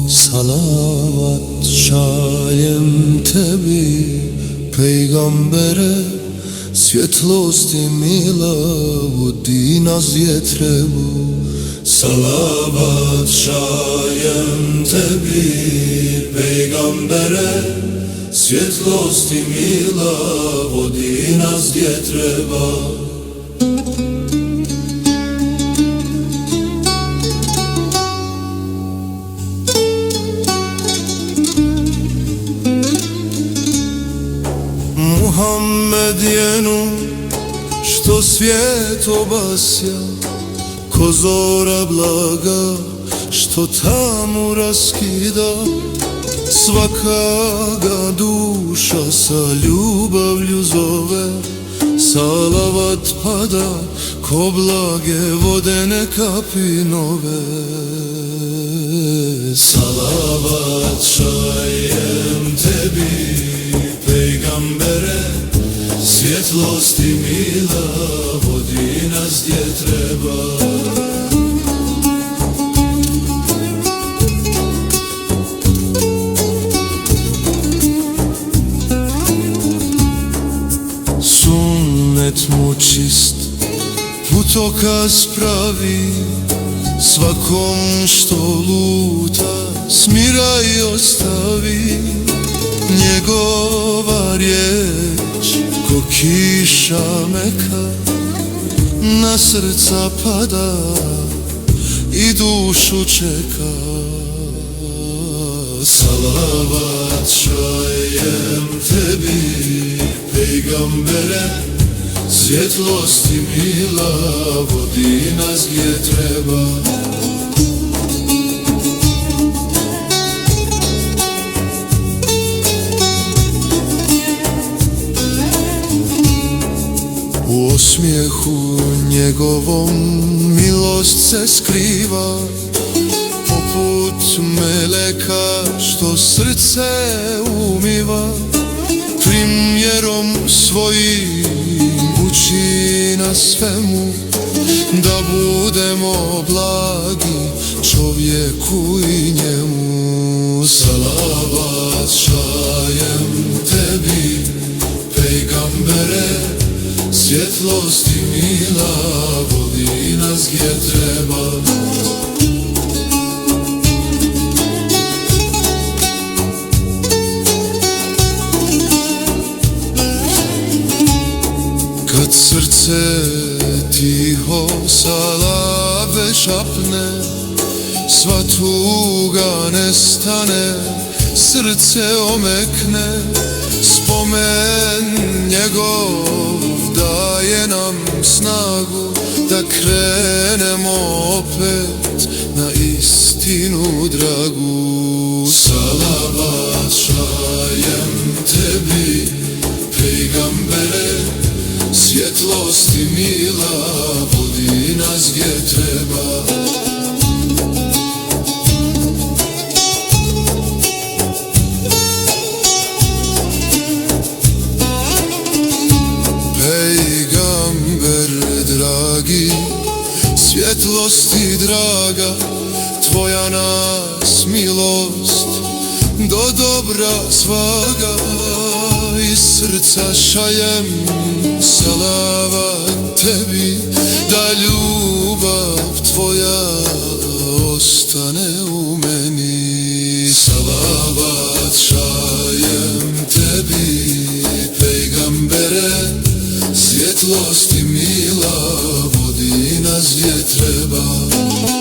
Salavat šaljem tebi, Peygambere, svjetlosti mila, vodi nas gdje treba. Salavat šaljem tebi, Peygambere, svjetlosti mila, vodi nas gdje treba. Muhammed jenu što svijet obasja, ko zora blaga što tamu raskida. Svaka ga duša sa ljubavlju zove, salavat pada ko blage vodene kapi nove. Salavat šaljem tebi, Peygambere, svjetlosti mila, vodi nas gdje treba. Sunnet mu čist, putokaz pravi, svakom što luta smiraj ostavi. Njegova riječ ko kiša meka na srca pada i dušu čeka. Salavat šaljem tebi, Peygambere, svjetlosti mila, vodi nas gdje treba. U osmijehu njegovom milost se skriva, poput meleka što srce umiva. Primjerom svojim uči nas svemu, da budemo blagi čovjeku i njemu. Salavat šaljem tebi, Peygambere, svjetlosti mila, vodi nas gdje treba. Kad srce tiho salave šapne, sva tuga nestane, srce omekne. Spomen njegov daje nam snagu, da krenemo opet na istinu dragu. Salavat šaljem tebi, Peygambere, svjetlosti mila, vodi nas gdje treba. Peygamber dragi, svjetlosti draga, tvoja nas milost do dobra svaga. Iz srca šaljem salavat tebi, da ljubav tvoja ostane u meni. Salavat šaljem tebi, Peygambere, svjetlosti mila, vodi nas gdje treba.